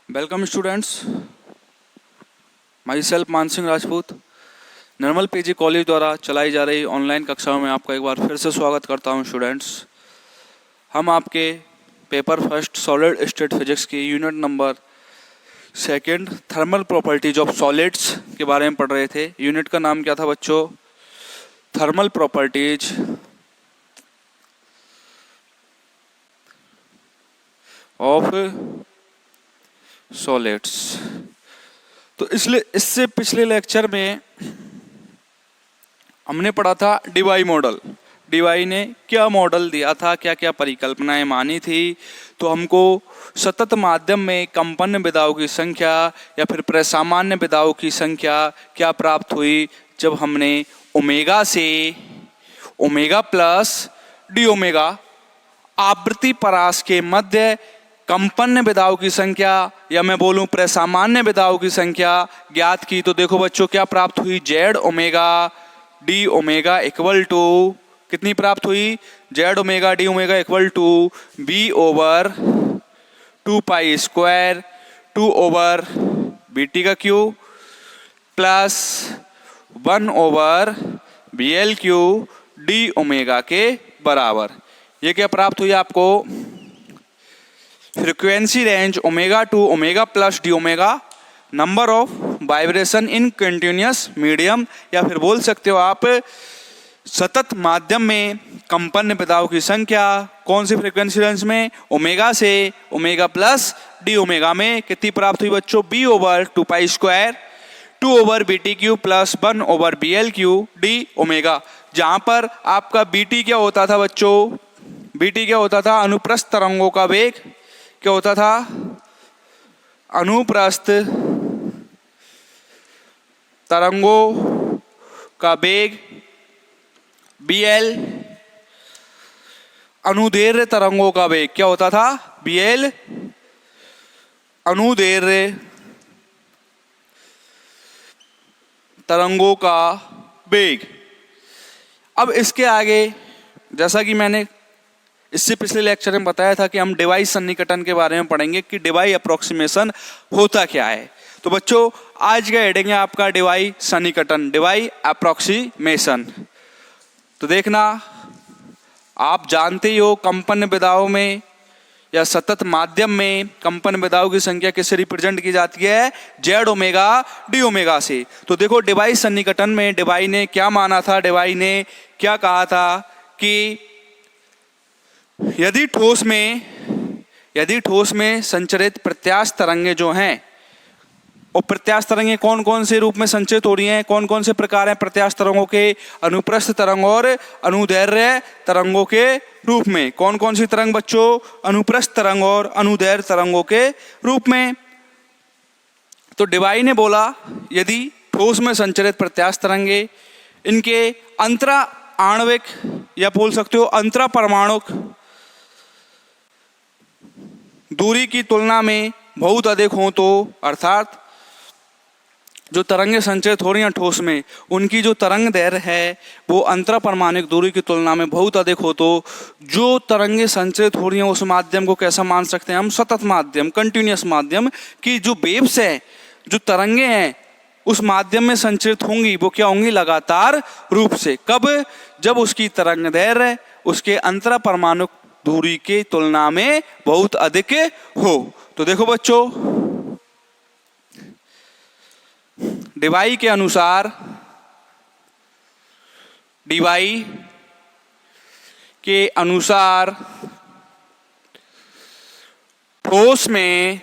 Welcome students, my self Mansingh Rajput. Nirmal PG college द्वारा चलाई जा रही ऑनलाइन कक्षाओं में आपका एक बार फिर से स्वागत करता हूं। स्टूडेंट्स, हम आपके paper first solid state physics की unit number second thermal properties of solids के बारे में पढ़ रहे थे। यूनिट का नाम क्या था बच्चों? Thermal properties of solids. तो इससे पिछले लेक्चर में हमने पढ़ा था डीवाई मॉडल। डीवाई ने क्या मॉडल दिया था, क्या क्या परिकल्पनाएं मानी थी। तो हमको सतत माध्यम में कंपन विधाओं की संख्या या फिर प्रसामान्य विधाओं की संख्या क्या प्राप्त हुई जब हमने ओमेगा से ओमेगा प्लस डी ओमेगा आवृत्ति परास के मध्य कंपन विधाओं की संख्या या मैं बोलूं प्रसामान्य विधाओं की संख्या ज्ञात की। तो देखो बच्चों क्या प्राप्त हुई, Z omega D omega equal to कितनी प्राप्त हुई, Z omega D omega equal to B over 2 pi square 2 over B T का Q plus 1 over B L Q D omega के बराबर। ये क्या प्राप्त हुई आपको? Frequency range omega to omega plus D omega, number of vibration in continuous medium, या फिर बोल सकते हो आप सतत माध्यम में कंपन विधाओं की संख्या। कौन सी फ्रीक्वेंसी रेंज में? ओमेगा से ओमेगा प्लस डी ओमेगा में कितनी प्राप्त हुई बच्चों? V over 2 pi square 2 over B T cube plus 1 over B L Q D omega. जहां पर आपका बी टी क्या होता था बच्चों? बी टी क्या होता था? अनुप्रस्थ तरंगों का वेग क्या होता था? अनुप्रस्थ तरंगों का वेग बी एल, अनुदैर्घ्य तरंगों का वेग क्या होता था? बी एल अनुदैर्घ्य तरंगों का वेग। अब इसके आगे जैसा कि मैंने इससे पिछले लेक्चर में बताया था कि हम डिवाइस सन्निकटन के बारे में पढ़ेंगे कि डिवाई अप्रोक्सीमेशन होता क्या है। तो बच्चों आज का हेडिंग है आपका डिवाई सन्निकटन, डिवाई अप्रोक्सीमेशन। तो देखना, आप जानते ही हो कंपन विधाओं में या सतत माध्यम में कंपन विधाओं की संख्या किससे रिप्रेजेंट की जाती है? जेड ओमेगा डी ओमेगा से। तो देखो डिवाई सन्निकटन में डिवाई ने क्या माना था? डिवाई ने क्या कहा था कि यदि ठोस में संचरित प्रत्यास्थ तरंगे जो हैं, और प्रत्यास्थ तरंगे कौन कौन से रूप में संचरित हो रही हैं, कौन कौन से प्रकार हैं प्रत्यास्थ तरंगों के? अनुप्रस्थ तरंग और अनुदैर्घ्य तरंगों के रूप में। कौन कौन सी तरंग बच्चों? अनुप्रस्थ तरंग और अनुदैर्घ्य तरंगों के रूप में। तो डिवाई ने बोला यदि ठोस में संचरित प्रत्यास्थ तरंगे इनके अंतरा आणविक या बोल सकते हो अंतरा परमाणुक दूरी की तुलना में बहुत अधिक हो, तो अर्थात जो तरंगे संचरित हो रही हैं ठोस में उनकी जो तरंग दैर्घ्य है वो अंतरा परमाणुक दूरी की तुलना में बहुत अधिक हो, तो जो तरंगे संचरित हो रही हैं उस माध्यम को कैसा मान सकते हैं हम? सतत माध्यम, कंटिन्यूअस माध्यम। की जो वेव्स है, जो तरंगे हैं उस माध्यम में संचरित होंगी वो क्या होंगी? लगातार रूप से। कब? जब उसकी तरंग दैर्घ्य उसके अंतरा परमाणुक दूरी की तुलना में बहुत अधिक हो। तो देखो बच्चों डिवाई के अनुसार, डिवाई के अनुसार ठोस में,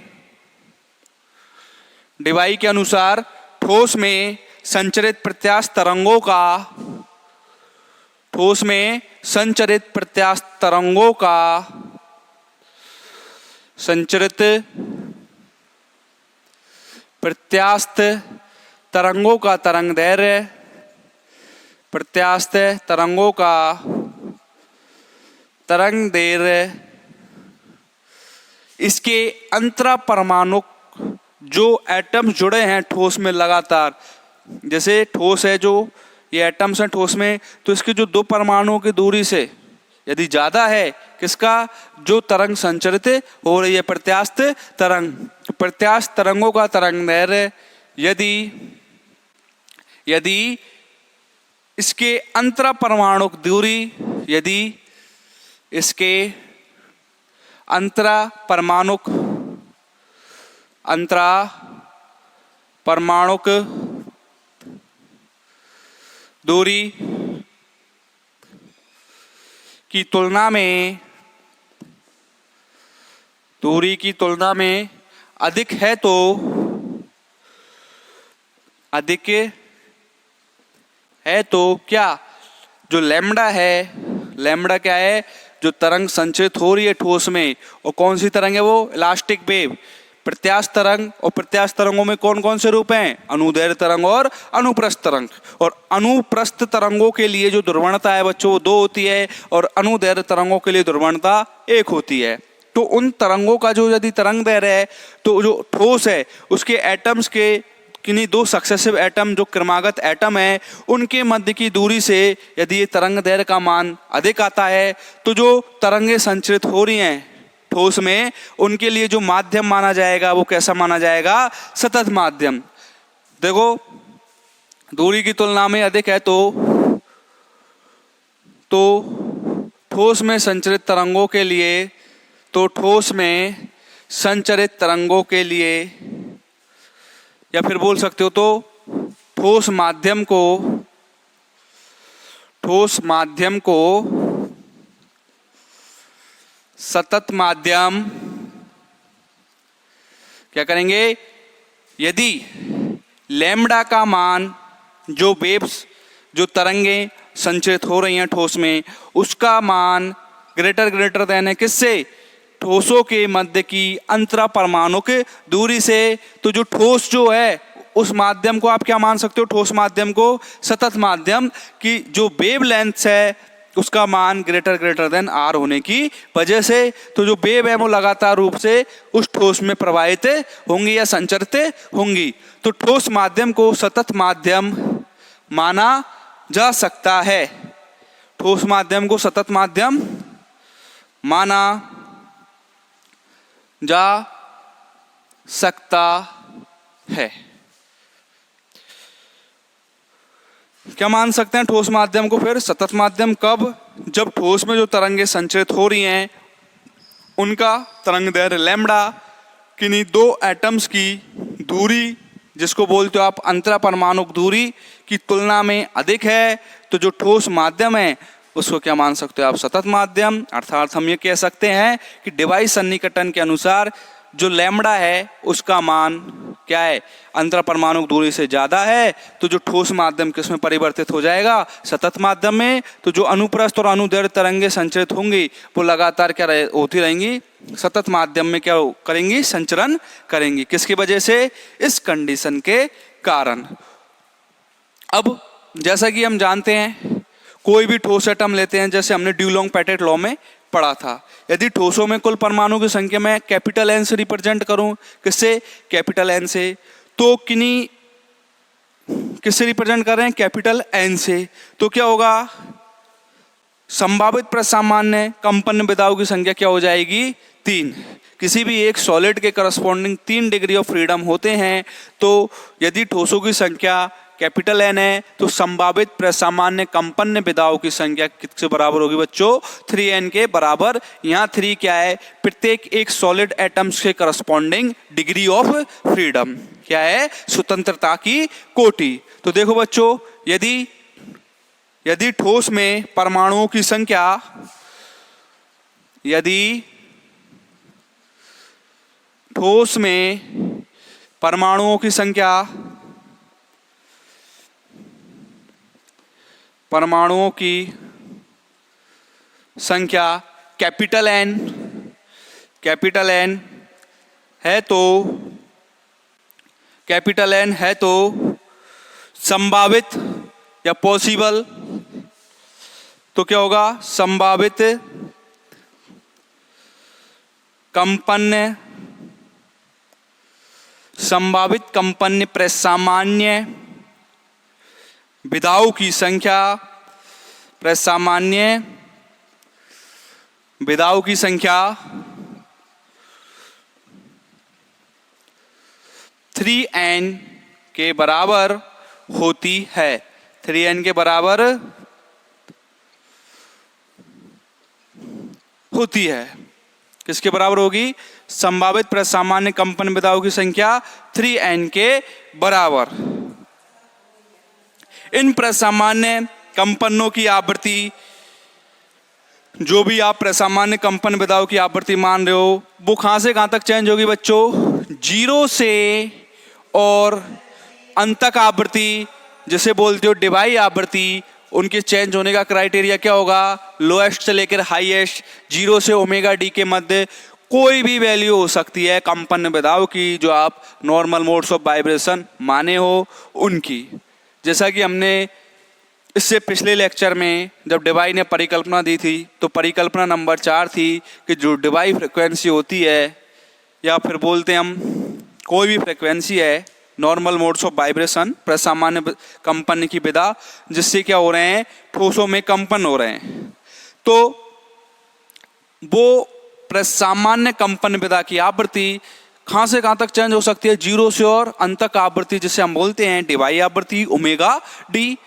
डिवाई के अनुसार ठोस में संचरित प्रत्यास्थ तरंगों का, ठोस में संचरित प्रत्यास्थ तरंगों का, संचरित प्रत्यास्थ तरंगों का तरंग दैर्घ्य, प्रत्यास्थ तरंगों का तरंग दैर्घ्य, इसके अंतरा परमाणुक जो एटम्स जुड़े हैं ठोस में लगातार, जैसे ठोस है जो ये एटम्स हैं ठोस में, तो इसकी जो 2 परमाणुओं की दूरी से यदि ज्यादा है किसका? जो तरंग संचरित हो रही है प्रत्यास्थ तरंग। प्रत्यास्थ तरंगों का तरंगदैर्घ्य यदि इसके अंतरापरमाणुक दूरी, यदि इसके अंतरापरमाणुक दूरी की तुलना में अधिक है तो क्या जो लैम्बडा है, लैम्बडा क्या है, जो तरंग संचरित हो रही है ठोस में, और कौन सी तरंग है वो, इलास्टिक वेव, प्रत्यास्थ तरंग। और प्रत्यास्थ तरंगों में कौन कौन से रूप हैं, अनुदैर्घ्य तरंग और अनुप्रस्थ तरंग। और अनुप्रस्थ तरंगों के लिए जो ध्रुवणता है बच्चों वो 2 होती है, और अनुदैर्घ्य तरंगों के लिए ध्रुवणता 1 होती है। तो उन तरंगों का जो यदि तरंगदैर्घ्य है, तो जो ठोस है उसके एटम्स के किन्हीं 2 सक्सेसिव एटम, जो क्रमागत एटम है, उनके मध्य की दूरी से यदि ये तरंगदैर्घ्य का मान अधिक आता है, तो जो तरंगें संचरित हो रही हैं ठोस में, उनके लिए जो माध्यम माना जाएगा वो कैसा माना जाएगा, सतत माध्यम। देखो दूरी की तुलना में अधिक है तो ठोस में संचरित तरंगों के लिए, या फिर बोल सकते हो तो ठोस माध्यम को सतत माध्यम क्या करेंगे, यदि लैम्बडा का मान, जो वेव्स, जो तरंगें संचरित हो रही हैं ठोस में, उसका मान ग्रेटर देन है किससे, ठोसों के मध्य की अंतरापरमाणुक दूरी से। तो जो ठोस जो है उस माध्यम को आप क्या मान सकते हो, ठोस माध्यम को सतत माध्यम की जो वेव लेंथ है उसका मान ग्रेटर देन आर होने की वजह से। तो जो वेव है वो लगातार रूप से उस ठोस में प्रवाहित होंगी या संचरित होंगी। तो ठोस माध्यम को सतत माध्यम माना जा सकता है, ठोस माध्यम को सतत माध्यम माना जा सकता है। क्या मान सकते हैं ठोस माध्यम को फिर सतत माध्यम, कब, जब ठोस में जो तरंगें संचरित हो रही हैं उनका तरंगदैर्घ्य लैम्बडा किन्हीं 2 एटम्स की दूरी, जिसको बोलते हो आप अंतरापरमाणुक दूरी, की तुलना में अधिक है। तो जो ठोस माध्यम है उसको क्या मान सकते हो आप, सतत माध्यम। अर्थात हम ये कह सकते हैं कि डिवाइस सन्निकटन के अनुसार जो लैम्बडा है उसका मान क्या है, अंतरापरमाणुक दूरी से ज्यादा है, तो जो ठोस माध्यम किसमें परिवर्तित हो जाएगा, सतत माध्यम में। तो जो अनुप्रस्थ और अनुदैर्घ्य तरंगें संचरित होंगी वो लगातार क्या होती रहेंगी, सतत माध्यम में क्या करेंगी, संचरण करेंगी। किसकी वजह से, इस कंडीशन के कारण। अब जैसा कि हम जानते हैं कोई भी ठोस एटम लेते हैं, जैसे हमने ड्यूलोंग पेटेट लॉ में पढ़ा था, यदि ठोसों में कुल परमाणु की संख्या मैं कैपिटल एन से रिप्रेजेंट करूं, किससे, कैपिटल एन से, तो किससे रिप्रेजेंट कर रहे हैं, कैपिटल एन से, तो क्या होगा, संभावित प्रसामान्य कंपन विधाओं की संख्या क्या हो जाएगी, 3। किसी भी एक सॉलिड के करस्पॉन्डिंग 3 डिग्री ऑफ फ्रीडम होते हैं। तो यदि ठोसों की संख्या कैपिटल एन है तो संभावित प्रसामान्य कंपन विधाओं की संख्या किसके बराबर होगी बच्चों, 3n के बराबर। यहाँ 3 क्या है, प्रत्येक एक सॉलिड एटम्स के करस्पॉन्डिंग डिग्री ऑफ फ्रीडम, क्या है, स्वतंत्रता की कोटि। तो देखो बच्चों, यदि ठोस में परमाणुओं की संख्या, यदि ठोस में परमाणुओं की संख्या, परमाणुओं की संख्या कैपिटल एन है तो संभावित या पॉसिबल, तो क्या होगा, संभावित कंपन्य प्रसामान्य विधाओं की संख्या, प्रसामान्य विधाओं की संख्या 3n के बराबर होती है। 3n के बराबर होती है। किसके बराबर होगी? संभावित प्रसामान्य कंपन विधाओं की संख्या 3n के बराबर। इन प्रसामान्य कंपनों की आवृत्ति, जो भी आप प्रसामान्य कंपन विधाओं की आवृत्ति मान रहे हो, वो कहां से कहां तक चेंज होगी बच्चों? 0 से और अंतक आवृत्ति, जिसे बोलते हो डिवाई आवृत्ति, उनके चेंज होने का क्राइटेरिया क्या होगा? लोएस्ट से लेकर हाईएस्ट, 0 से ओमेगा डी के मध्य कोई भी वैल्यू हो सकती है कंपन विधाओं की, जो आप नॉर्मल मोड्स ऑफ वाइब्रेशन माने हो उनकी। जैसा कि हमने इससे पिछले लेक्चर में जब डिवाई ने परिकल्पना दी थी, तो परिकल्पना नंबर 4 थी कि जो डिवाई फ्रिक्वेंसी होती है, या फिर बोलते हैं हम कोई भी फ्रिक्वेंसी है, नॉर्मल मोड्स ऑफ वाइब्रेशन, प्रसामान्य कंपन की विधा, जिससे क्या हो रहे हैं? ठोसों में कंपन हो रहे हैं। तो वो प्रसामान्य कंपन विधा की आवृत्ति कहां से कहां तक चेंज हो सकती है? 0 से और अंतक आवृत्ति, जिसे हम बोलते हैं डिवाई आवृत्ति ओमेगा डी।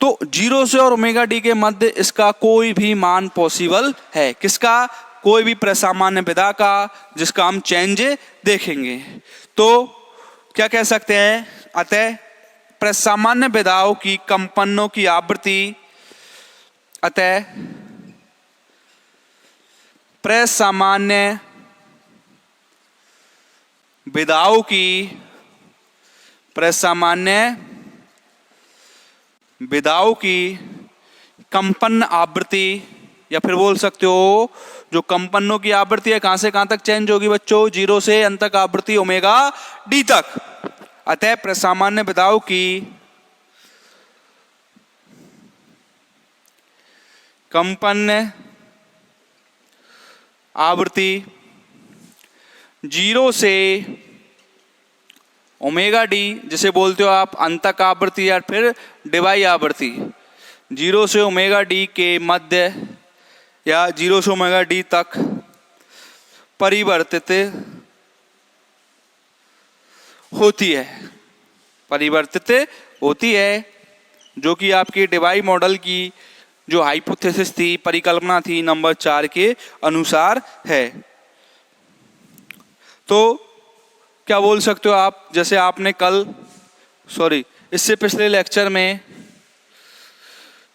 तो 0 से और ओमेगा डी के मध्य इसका कोई भी मान पॉसिबल है। किसका? कोई भी प्रसामान्य विधा का, जिसका हम चेंज देखेंगे। तो क्या कह सकते हैं? अतः प्रसामान्य विधाओं की कंपनों की आवृत्ति, अतः प्रसामान्य विधाओं की कंपन आवृत्ति, या फिर बोल सकते हो जो कंपनों की आवृत्ति है, कहां से कहां तक चेंज होगी बच्चों? 0 से अंतक आवृत्ति ओमेगा डी तक। अतः प्रसामान्य विधाओं की कंपन आवृत्ति 0 से ओमेगा डी, जिसे बोलते हो आप अंतक आवृत्ति या फिर डिवाई आवृत्ति, 0 से ओमेगा डी के मध्य या 0 से ओमेगा डी तक परिवर्तित होती है, जो कि आपकी डिवाई मॉडल की जो हाइपोथेसिस थी, परिकल्पना थी, नंबर 4 के अनुसार है। तो क्या बोल सकते हो आप? जैसे आपने इससे पिछले लेक्चर में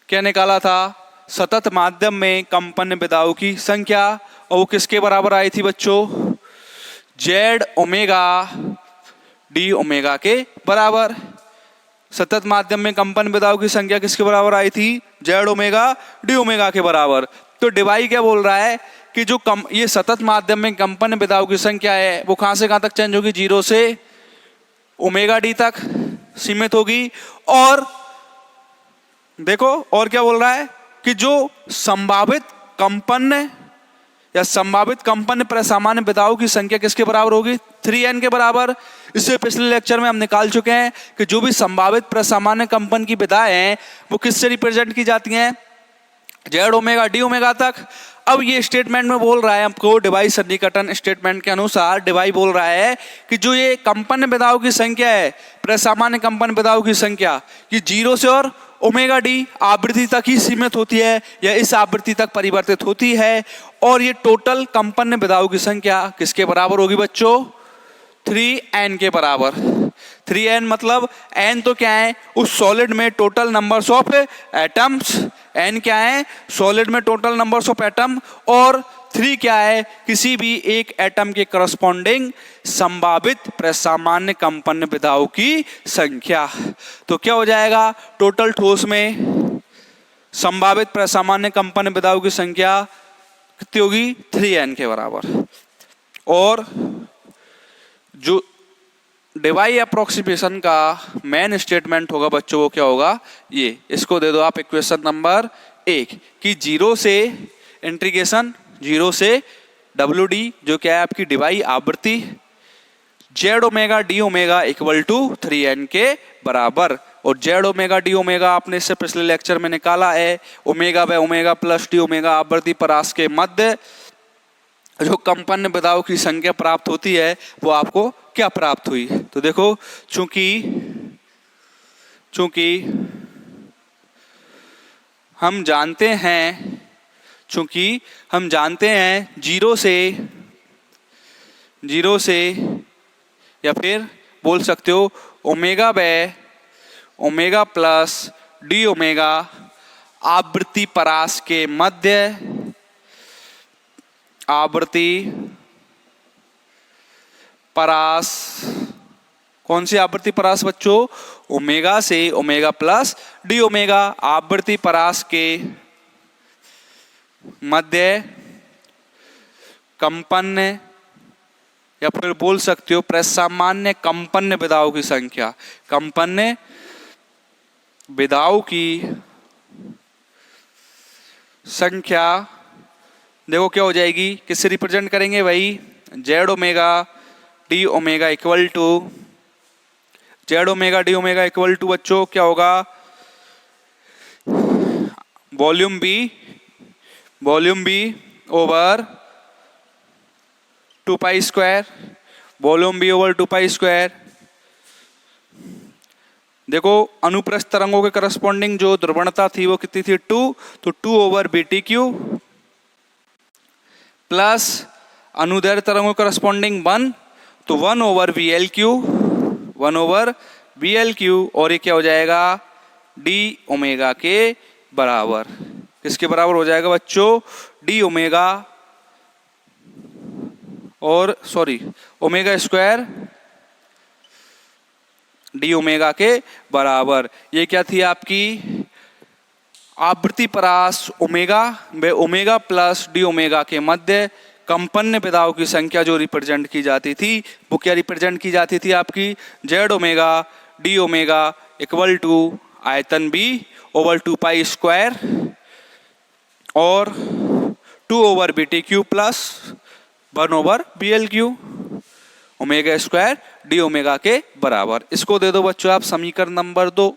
क्या निकाला था? सतत माध्यम में कंपन विधाओं की संख्या, और वो किसके बराबर आई थी बच्चों? जेड ओमेगा डी ओमेगा के बराबर। सतत माध्यम में कंपन विधाओं की संख्या किसके बराबर आई थी? जेड ओमेगा डी ओमेगा के बराबर। तो डिवाई क्या बोल रहा है कि जो ये सतत माध्यम में कंपन विधाओं की संख्या है, वो कहां से कहां तक चेंज होगी? 0 से ओमेगा डी तक सीमित होगी। और देखो और क्या बोल रहा है कि जो संभावित कंपन या संभावित कंपन प्रसामान्य विधाओं की संख्या किसके बराबर होगी? 3n के बराबर। इससे पिछले लेक्चर में हम निकाल चुके हैं कि जो भी संभावित प्रसामान्य कंपन की विधाएं हैं, वो किससे रिप्रेजेंट की जाती हैं? जेड ओमेगा डी ओमेगा तक। अब ये स्टेटमेंट में बोल रहा है हमको, डिवाई सन्निकटन स्टेटमेंट के अनुसार डिवाई बोल रहा है कि जो ये कंपन विधाओं की संख्या है, प्रसामान्य कंपन विधाओं की संख्या, ये 0 से और ओमेगा डी आवृत्ति तक ही सीमित होती है, या इस आवृत्ति तक परिवर्तित होती है। और ये टोटल कंपन विधाओं की संख्या किसके बराबर होगी बच्चों? 3n के बराबर। 3n मतलब n तो क्या है? उस सॉलिड में total numbers of atoms. n क्या है? सॉलिड में टोटल नंबर्स ऑफ एटम। और 3 क्या है? किसी भी एक एटम के करस्पॉन्डिंग संभावित प्रसामान्य कंपन विधाओं की संख्या। तो क्या हो जाएगा? टोटल ठोस में संभावित प्रसामान्य कंपन विधाओं की संख्या कितनी होगी? 3n के बराबर। और जो डिवाई अप्रोक्सीमेशन का मेन स्टेटमेंट होगा बच्चों, वो क्या होगा? ये इसको दे दो आप इक्वेशन नंबर 1 कि 0 से इंटीग्रेशन 0 से WD, जो क्या है आपकी डिवाई आवृत्ति, Z omega D omega equal to 3n के बराबर। और जेड ओमेगा डी ओमेगा आपने इससे पिछले लेक्चर में निकाला है, omega by omega plus D omega आवृत्ति परास के मध्य जो कंपन विधाओं की संख्या प्राप्त होती है, वो आपको क्या प्राप्त हुई। तो देखो चूंकि हम जानते हैं जीरो से या फिर बोल सकते हो omega by omega plus D omega आवृत्ति परास के मध्य, आवृत्ति परास, कौन सी आवृत्ति परास बच्चों, ओमेगा से ओमेगा प्लस डी ओमेगा आवृत्ति परास के मध्य कंपन या फिर बोल सकते हो प्रसामान्य कंपन विधाओं की संख्या, कंपन विधाओं की संख्या देखो क्या हो जाएगी, किससे रिप्रेजेंट करेंगे भाई, Z omega D omega equal to, Z omega D omega equal to बच्चों क्या होगा, volume V over 2 pi square, volume V over 2 pi square. देखो अनुप्रस्थ तरंगों के करस्पॉन्डिंग जो ध्रुवणता थी वो कितनी थी 2, तो 2 over B T cube plus अनुदैर्ध्य तरंगों के करस्पॉन्डिंग 1, तो 1 over V L cube, 1 over V L cube, और ये क्या हो जाएगा डी ओमेगा के बराबर, किसके बराबर हो जाएगा बच्चों, डी ओमेगा और ओमेगा स्क्वायर डी ओमेगा के बराबर। ये क्या थी आपकी आवृत्ति परास ओमेगा व ओमेगा प्लस डी ओमेगा के मध्य कंपन विधाओं की संख्या जो रिप्रेजेंट की जाती थी वो क्या रिप्रेजेंट की जाती थी आपकी, Z omega D omega equal to आयतन बी ओवर 2 पाई स्क्वायर और 2 over B T cube plus 1 over B L cube omega square D omega के बराबर। इसको दे दो बच्चों आप समीकरण नंबर 2,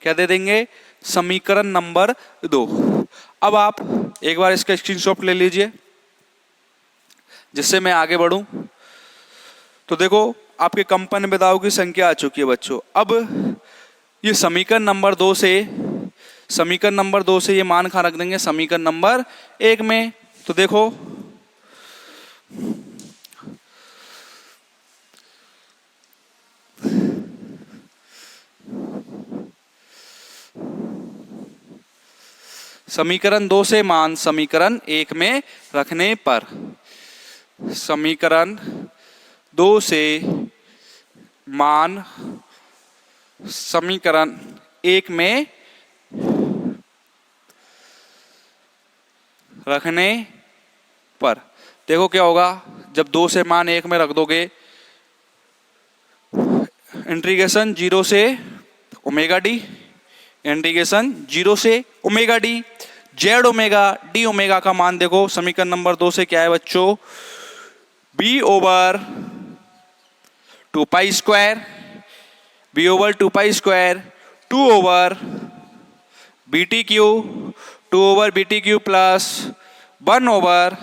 क्या दे देंगे, समीकरण नंबर 2। अब आप एक बार इसका स्क्रीनशॉट ले लीजिए जिससे मैं आगे बढ़ूं। तो देखो आपके कंपन विधाओं की संख्या आ चुकी है बच्चों। अब ये समीकरण नंबर 2 से ये मान कहाँ रख देंगे, समीकरण नंबर 1 में। तो देखो समीकरण 2 से मान समीकरण 1 में रखने पर, समीकरण 2 से मान समीकरण 1 में रखने पर देखो क्या होगा, जब 2 से मान 1 में रख दोगे, इंटीग्रेशन 0 से ओमेगा डी, इंटीग्रेशन 0 से omega D, Z omega D omega का मान देखो समीकरण नंबर 2 से क्या है बच्चों, V over 2 pi square, V over 2 pi square 2 over B T cube, 2 over B T cube plus 1 over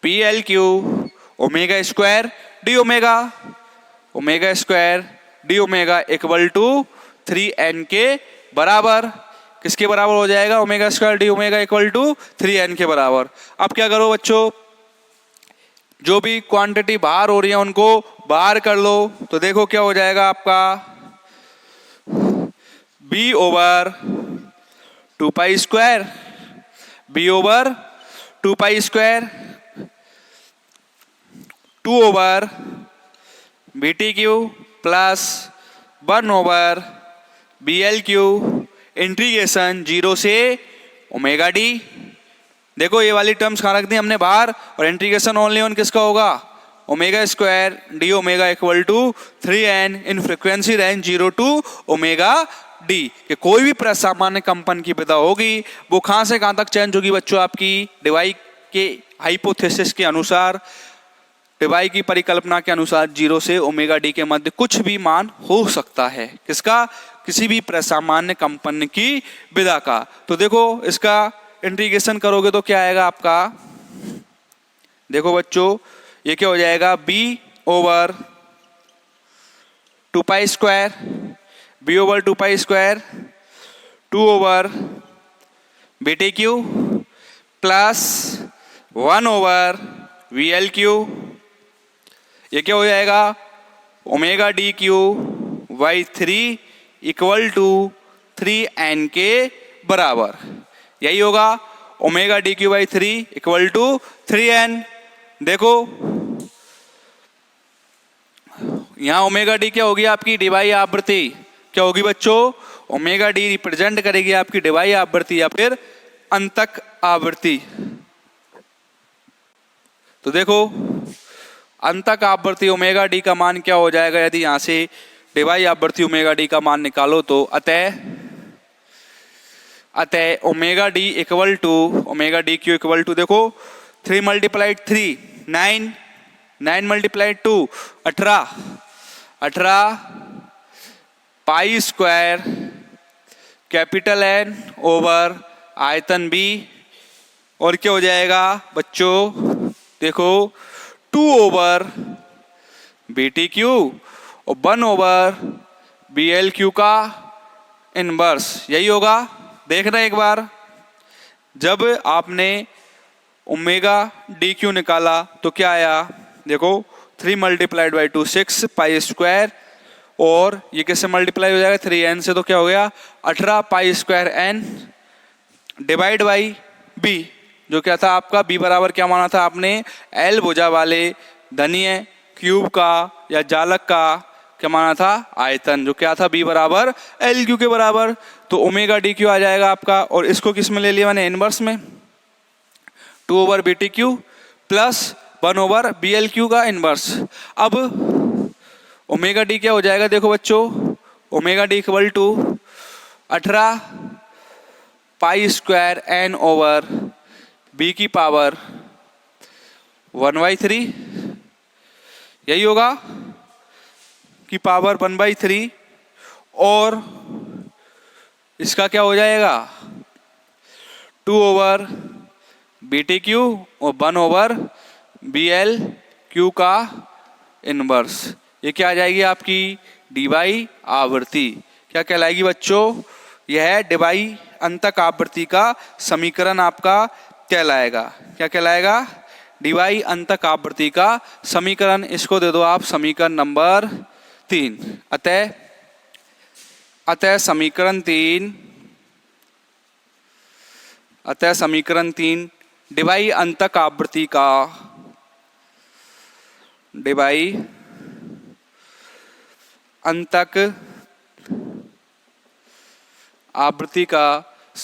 P L cube omega square D omega, omega square D omega equal to 3n के बराबर, किसके बराबर हो जाएगा, omega square D omega equal to 3n के बराबर। अब क्या करो बच्चों, जो भी क्वांटिटी बाहर हो रही है उनको बाहर कर लो। तो देखो क्या हो जाएगा आपका, b over 2 pi square, b over 2 pi square 2 over B T cube plus 1 over B L cube integration 0 से ओमेगा डी। देखो ये वाली टर्म्स कहाँ रख दी हमने बाहर, और इंटीग्रेशन ओनली ऑन किसका होगा, omega square D omega equal to 3n in frequency range 0 to omega D. कि कोई भी प्रसामान्य कंपन की विधा होगी वो कहाँ से कहाँ तक चेंज होगी बच्चों, आपकी डिवाई के हाइपोथेसिस के अनुसार, डिवाई की परिकल्पना के अनुसार 0 से ओमेगा डी के मध्य कुछ भी मान हो सकता है, किसका, किसी भी प्रसामान्य कंपन की विधा का। तो देखो इसका इंटीग्रेशन करोगे तो क्या आएगा आपका, देखो बच्चों ये क्या हो जाएगा, b over 2 pi square V over 2 pi square 2 over B T cube plus 1 over V L cube. ये क्या हो जाएगा, omega D cube by 3 equal to 3n के बराबर। यही होगा, omega D cube by 3 equal to 3n। देखो यहाँ ओमेगा डी क्या होगी, आपकी डिवाई आवृत्ति क्या होगी बच्चों, ओमेगा डी रिप्रेजेंट करेगी आपकी डिवाई आवृत्ति या फिर अंतक आवृत्ति। तो देखो अंतक आवृत्ति ओमेगा डी का मान क्या हो जाएगा, यदि यहां से डिवाई आवृत्ति ओमेगा डी का मान निकालो तो अतः omega D equal to omega D cube equal to देखो 3 multiplied 3 9 9 multiplied 2 18 pi square capital N over आयतन बी। और क्या हो जाएगा बच्चों, देखो 2 ओवर बी टी क्यू और 1 ओवर बी एल क्यू का इनवर्स। यही होगा, देखना एक बार, जब आपने ओमेगा डी क्यू निकाला तो क्या आया, देखो 3 मल्टीप्लाइड बाई 2 6 पाई स्क्वायर और ये कैसे मल्टीप्लाई हो जाएगा 3n से, तो क्या हो गया 18 pi square n divide by b, जो क्या था आपका b बराबर क्या माना था आपने, l भुजा वाले धनीय क्यूब का या जालक का क्या माना था आयतन, जो क्या था b बराबर एल क्यू के बराबर। तो ओमेगा डी क्यू आ जाएगा आपका, और इसको किस में ले लिया मैंने, इनवर्स में 2 over B T cube plus 1 over B L cube का इनवर्स। अब ओमेगा डी क्या हो जाएगा, देखो बच्चों omega D equal to 18 pi square N over V की पावर 1/3, यही होगा की पावर 1/3, और इसका क्या हो जाएगा 2 ओवर बी टी क्यू और 1 ओवर बी एल क्यू का इनवर्स। ये क्या आ जाएगी आपकी डिवाई आवृत्ति, क्या कहलाएगी बच्चों, यह डिवाई अंतक आवृत्ति का समीकरण आपका कहलाएगा। क्या कहलाएगा, डिवाई अंतक आवृत्ति का समीकरण। इसको दे दो आप समीकरण नंबर 3। अतः समीकरण 3 डिवाई अंतक आवृत्ति का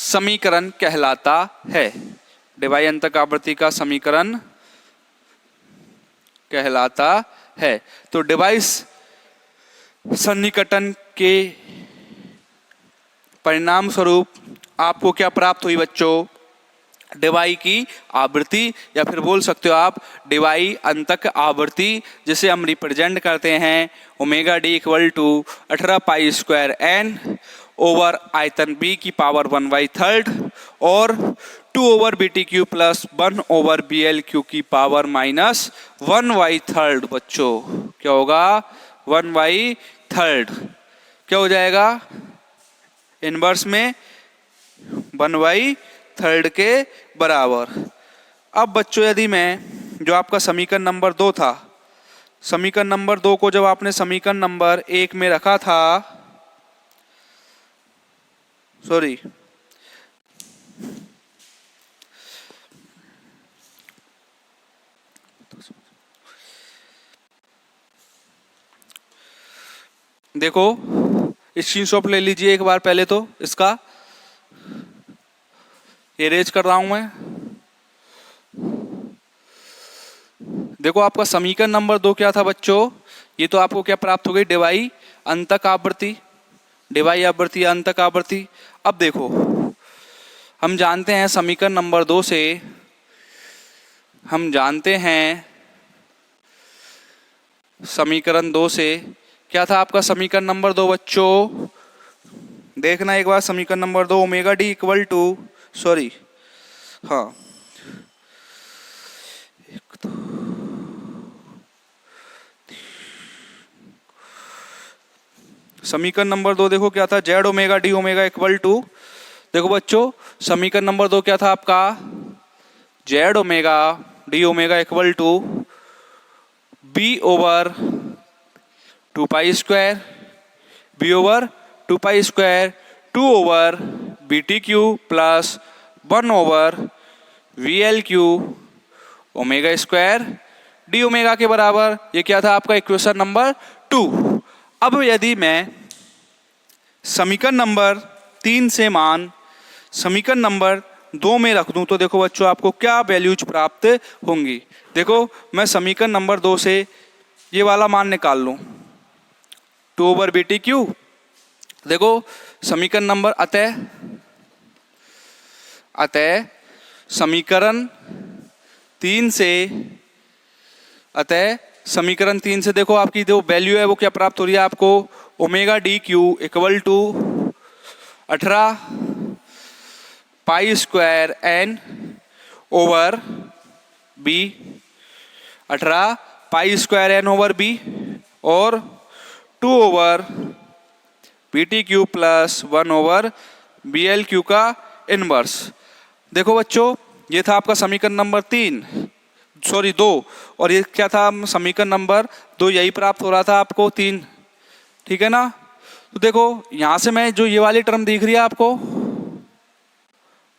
समीकरण कहलाता है। डिवाई अंतक आवृत्ति का समीकरण कहलाता है। तो डिवाइस सन्निकटन के परिणाम स्वरूप आपको क्या प्राप्त हुई बच्चों, डिवाई की आवृत्ति, या फिर बोल सकते हो आप डिवाई अंतक आवृत्ति, जिसे हम रिप्रेजेंट करते हैं omega D equal to 18 pi square N over आयतन बी की पावर 1/3 और 2 over B T cube plus 1 over B L cube की पावर -1/3। बच्चों क्या होगा 1/3, क्या हो जाएगा इनवर्स में 1/3 के बराबर। अब बच्चों यदि मैं जो आपका समीकरण नंबर 2 था, समीकरण नंबर 2 को जब आपने समीकरण नंबर 1 में रखा था, सॉरी देखो स्क्रीनशॉट ले लीजिए एक बार, पहले तो इसका इरेज कर रहा हूं मैं। देखो आपका समीकरण नंबर 2 क्या था बच्चों, ये तो आपको क्या प्राप्त हो गई, डिवाई अंतक आवृत्ति, डिवाई आवृत्ति अंतक आवृत्ति। अब देखो हम जानते हैं समीकरण नंबर 2 से, हम जानते हैं समीकरण 2 से क्या था आपका समीकरण नंबर 2 बच्चों, देखना एक बार समीकरण number 2 omega D equal to, sorry हाँ समीकरण नंबर 2 देखो क्या था, Z omega D omega equal to, देखो बच्चों समीकरण नंबर 2 क्या था आपका, Z omega D omega equal to B over 2 pi square, V over 2 pi square 2 over B T cube plus 1 over V L cube omega square D omega के बराबर। ये क्या था आपका इक्वेशन नंबर 2। अब यदि मैं समीकरण नंबर 3 से मान समीकरण नंबर 2 में रख दूं तो देखो बच्चों आपको क्या वैल्यूज प्राप्त होंगी। देखो मैं समीकरण नंबर 2 से ये वाला मान निकाल लूं 2 ओवर बी टी क्यू। देखो समीकरण नंबर अतः समीकरण 3 से समीकरण 3 से देखो आपकी जो वैल्यू है वो क्या प्राप्त हो रही है आपको, omega D cube equal to 18 pi square N over V, 18 pi square N over V और 2 over B T cube plus 1 over B L cube का इनवर्स। देखो बच्चों ये था आपका समीकरण नंबर 2 और ये क्या था समीकरण नंबर 2, यही प्राप्त हो रहा था आपको 3, ठीक है ना। तो देखो यहां से मैं जो ये वाली टर्म दिख रही है आपको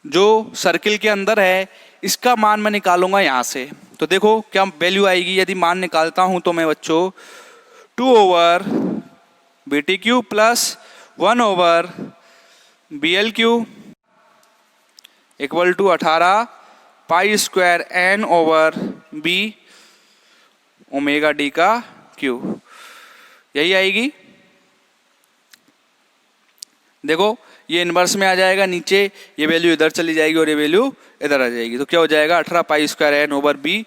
जो सर्किल के अंदर है इसका मान मैं निकालूंगा यहां से। तो देखो क्या वैल्यू आएगी, यदि मान निकालता हूं तो मैं बच्चों 2 over B T cube plus 1 over B L cube equal to 18 pi square N over V omega D का क्यू, यही आएगी। देखो ये इनवर्स में आ जाएगा, नीचे ये वैल्यू इधर चली जाएगी और ये वैल्यू इधर आ जाएगी। तो क्या हो जाएगा 18 pi square N over V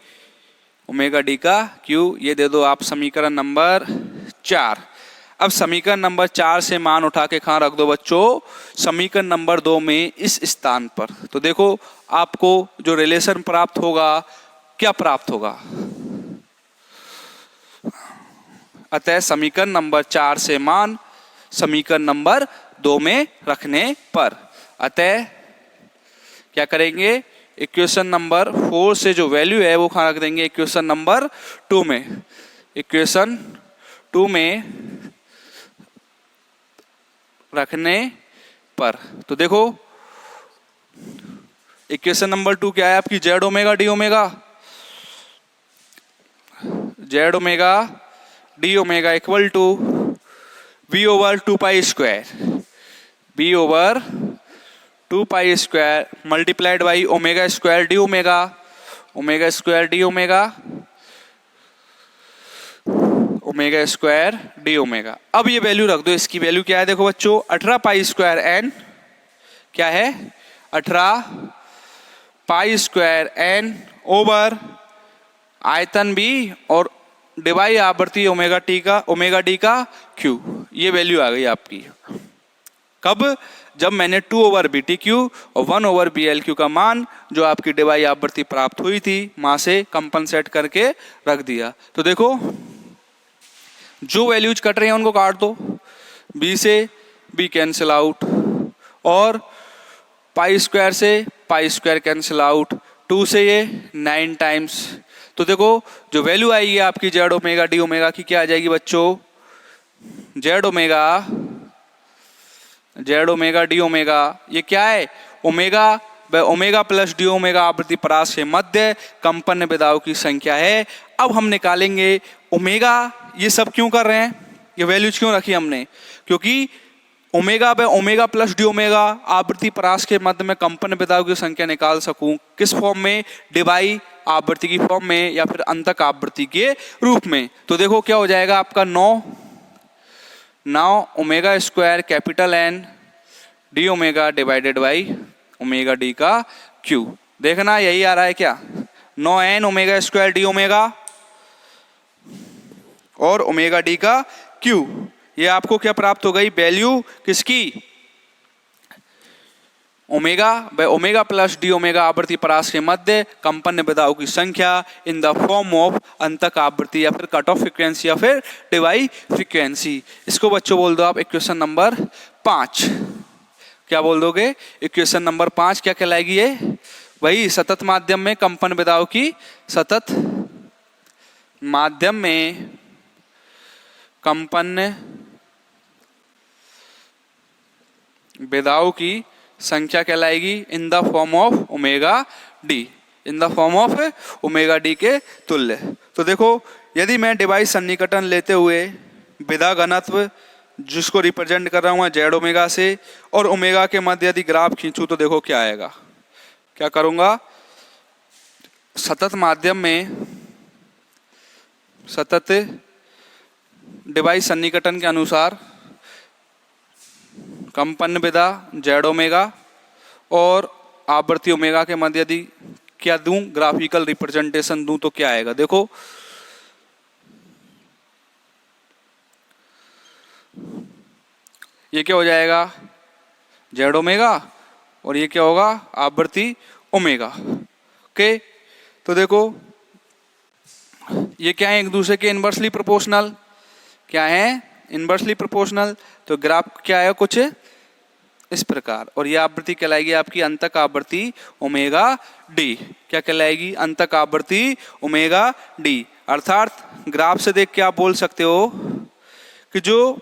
omega D का क्यू। ये दे दो आप समीकरण नंबर 4। अब समीकरण नंबर 4 से मान उठा के कहाँ रख दो बच्चों, समीकरण नंबर 2 में इस स्थान पर। तो देखो आपको जो रिलेशन प्राप्त होगा क्या प्राप्त होगा, अतः समीकरण नंबर 4 से मान समीकरण नंबर 2 में रखने पर, अतः क्या करेंगे इक्वेशन नंबर 4 से जो वैल्यू है वो कहाँ रख देंगे इक्वेशन नंबर 2 में। इक्वेशन 2 में रखने पर तो देखो इक्वेशन नंबर 2 क्या है आपकी, Z omega D omega, Z omega D omega equal to B over 2 pi square, V over 2 pi square multiplied by omega square D omega, omega square D omega, omega square D omega. अब ये value रख दो, इसकी value क्या है देखो बच्चों 18 pi square N क्या है 18 पाई स्क्वायर एन ओवर आयतन बी और डिवाई आवृत्ति ओमेगा टी का ओमेगा डी का क्यू। ये वैल्यू आ गई आपकी कब, जब मैंने 2 ओवर बी टी क्यू और 1 ओवर बी एल क्यू का मान जो आपकी डिवाई आवृत्ति प्राप्त हुई थी वहां से कंपनसेट करके रख दिया। तो देखो जो वैल्यूज कट रही हैं उनको काट दो, बी से बी कैंसिल आउट और पाई स्क्वायर से पाई स्क्वायर कैंसिल आउट, 2 से ये 9 टाइम्स। तो देखो जो वैल्यू आएगी आपकी जेड ओमेगा डी ओमेगा की क्या आ जाएगी बच्चों, जेड ओमेगा डी ओमेगा ये क्या है omega omega plus D omega आवृत्ति परास के मध्य कंपन विधाओं की संख्या है। अब हम निकालेंगे ओमेगा, ये सब क्यों कर रहे हैं, ये वैल्यूज क्यों रखी हमने, क्योंकि omega by omega plus D omega आवृत्ति परास के मध्य में कंपन विधाओं की संख्या निकाल सकूं, किस फॉर्म में, डिवाई आवृत्ति की फॉर्म में या फिर अंतक आवृत्ति के रूप में। तो देखो क्या हो जाएगा आपका 9 omega square capital N D omega divided by omega D का क्यू। देखना यही आ रहा है क्या, 9 N omega square D omega और ओमेगा डी का क्यू। ये आपको क्या प्राप्त हो गई वैल्यू किसकी, ओमेगा व ओमेगा प्लस डी ओमेगा आवृत्ति परास के मध्य कंपन विधाओं की संख्या इन द फॉर्म ऑफ अंतक आवृत्ति या फिर कट ऑफ फ्रीक्वेंसी या फिर डिवाई फ्रीक्वेंसी। इसको बच्चों बोल दो आप इक्वेशन नंबर 5। क्या बोल दोगे? इक्वेशन नंबर 5 क्या कहलाएगी? ये वही सतत माध्यम में कंपन विधाओं की, सतत माध्यम में कंपन विधाओं की संख्या कहलाएगी in the form of omega D, in the form of omega D के तुल्य। तो देखो, यदि मैं डिवाइस सन्निकटन लेते हुए विधा घनत्व जिसको रिप्रेजेंट कर रहा हूँ जेड ओमेगा से और ओमेगा के मध्य यदि ग्राफ खींचूं तो देखो क्या आएगा। क्या करूँगा? सतत माध्यम में सतत डिवाइस सन्निकटन के अनुसार कंपन विधा जेड ओमेगा और आवृत्ति ओमेगा के मध्य यदि क्या दूं, ग्राफिकल रिप्रेजेंटेशन दूं तो क्या आएगा? देखो, ये क्या हो जाएगा? जेड ओमेगा और ये क्या होगा? आवृत्ति ओमेगा। ओके, तो देखो ये क्या है? एक दूसरे के इनवर्सली प्रोपोर्शनल। क्या है? Inversely proportional. तो ग्राफ क्या है? कुछ इस प्रकार। और ये आवृत्ति कहलाएगी आपकी अंतक आवृत्ति ओमेगा डी। क्या कहलाएगी? अंतक आवृत्ति ओमेगा डी। अर्थात ग्राफ से देख के आप बोल सकते हो कि जो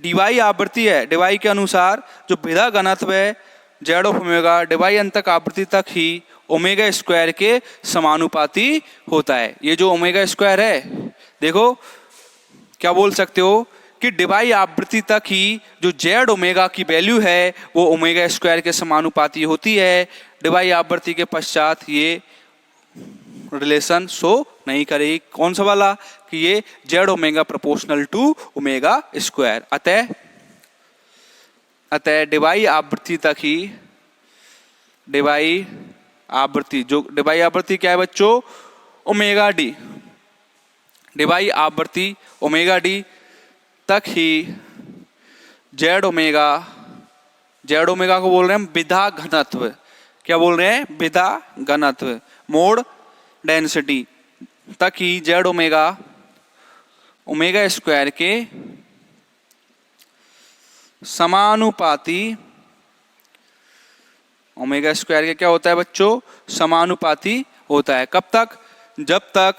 डिवाई आवृत्ति है, डिवाई के अनुसार जो विधा घनत्व है जेड ऑफ ओमेगा डिवाई अंतक आवृत्ति तक ही ओमेगा स्क्वायर के समानुपाती होता है। ये जो ओमेगा स्क्वायर है, देखो क्या बोल सकते हो कि डिवाई आवृत्ति तक ही जो जेड ओमेगा की वैल्यू है वो ओमेगा स्क्वायर के समानुपाती होती है। डिवाई आवृत्ति के पश्चात ये रिलेशन शो नहीं करेगी। कौन सा वाला? कि ये Z omega proportional to omega square. अतः डिवाई आवृत्ति तक ही, डिवाई आवृत्ति, जो डिवाई आवृत्ति क्या है बच्चों? Omega D. डिवाई आवृत्ति ओमेगा डी तक ही जेड ओमेगा को बोल रहे हैं विधा घनत्व। क्या बोल रहे हैं? विधा घनत्व, मोड डेंसिटी तक ही जेड ओमेगा स्क्वायर के समानुपाती, ओमेगा स्क्वायर के क्या होता है बच्चों? समानुपाती होता है। कब तक? जब तक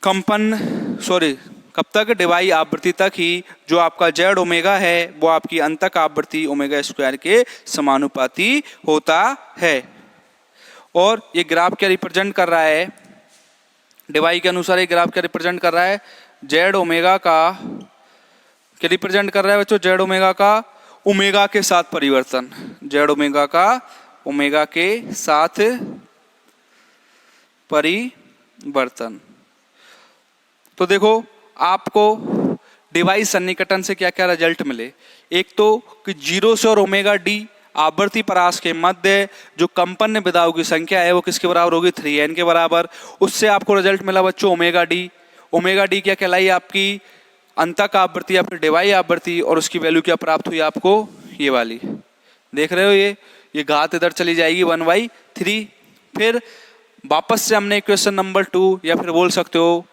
कब तक डिवाई आवृत्ति तक ही जो आपका जेड ओमेगा है वो आपकी अंतक आवृत्ति ओमेगा स्क्वायर के समानुपाती होता है। और ये ग्राफ क्या रिप्रेजेंट कर रहा है? डिवाई के अनुसार ये ग्राफ क्या रिप्रेजेंट कर रहा है? जेड ओमेगा का क्या रिप्रेजेंट कर रहा है बच्चों? जेड ओमेगा का ओमेगा के साथ परिवर्तन। जेड ओमेगा का ओमेगा के साथ परिवर्तन। तो देखो, आपको डिवाइस सन्निकटन से क्या क्या रिजल्ट मिले। एक तो कि जीरो से और ओमेगा डी आवृत्ति परास के मध्य जो कंपन विधाओं की संख्या है वो किसके बराबर होगी? 3n के बराबर। उससे आपको रिजल्ट मिला बच्चों ओमेगा डी। ओमेगा डी क्या कहलाई? आपकी अंतक आवृत्ति या फिर डिवाई आवृत्ति। और उसकी वैल्यू क्या प्राप्त हुई आपको? ये वाली देख रहे हो, ये घात इधर चली जाएगी 1/3। फिर वापस से हमने क्वेश्चन नंबर 2 या फिर बोल सकते हो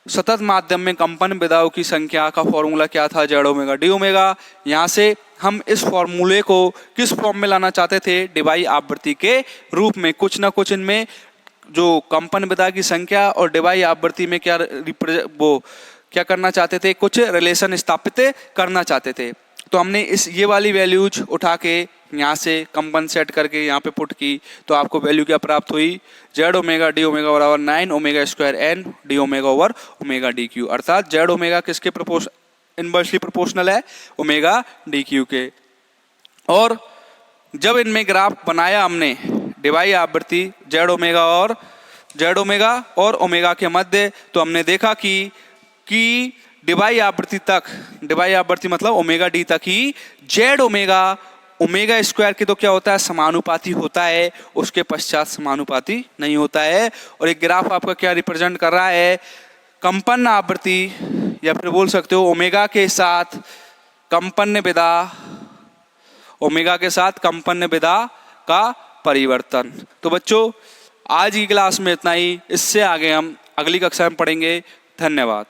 सतत माध्यम में कंपन विधाओं की संख्या का फॉर्मूला क्या था? Z omega D omega. यहाँ से हम इस फॉर्मूले को किस फॉर्म में लाना चाहते थे? डिवाई आवृत्ति के रूप में। कुछ ना कुछ इनमें जो कंपन विधा की संख्या और डिवाई आवृत्ति में क्या करना चाहते थे? कुछ रिलेशन स्थापित करना चाहते थे। तो हमने ये वाली वैल्यूज उठा के यहाँ से कंपन सेट करके यहाँ पे पुट की तो आपको वैल्यू क्या प्राप्त हुई? जेड ओमेगा डी ओमेगा बराबर 9 omega square N D omega over omega D cube. अर्थात जेड ओमेगा किसके इनवर्सली प्रोपोर्शनल है? ओमेगा डी क्यू के। और जब इनमें ग्राफ बनाया हमने डिवाई आवृत्ति जेड ओमेगा और ओमेगा के मध्य, तो हमने देखा कि डिवाई आवृत्ति मतलब ओमेगा डी तक ही जेड ओमेगा स्क्वायर के तो क्या होता है? समानुपाती होता है। उसके पश्चात समानुपाती नहीं होता है। और एक ग्राफ आपका क्या रिप्रेजेंट कर रहा है? कंपन आवृत्ति या फिर बोल सकते हो ओमेगा के साथ कंपन विधा ओमेगा के साथ कंपन विधा का परिवर्तन। तो बच्चों आज की क्लास में इतना ही, इससे आगे हम अगली कक्षा में पढ़ेंगे। धन्यवाद।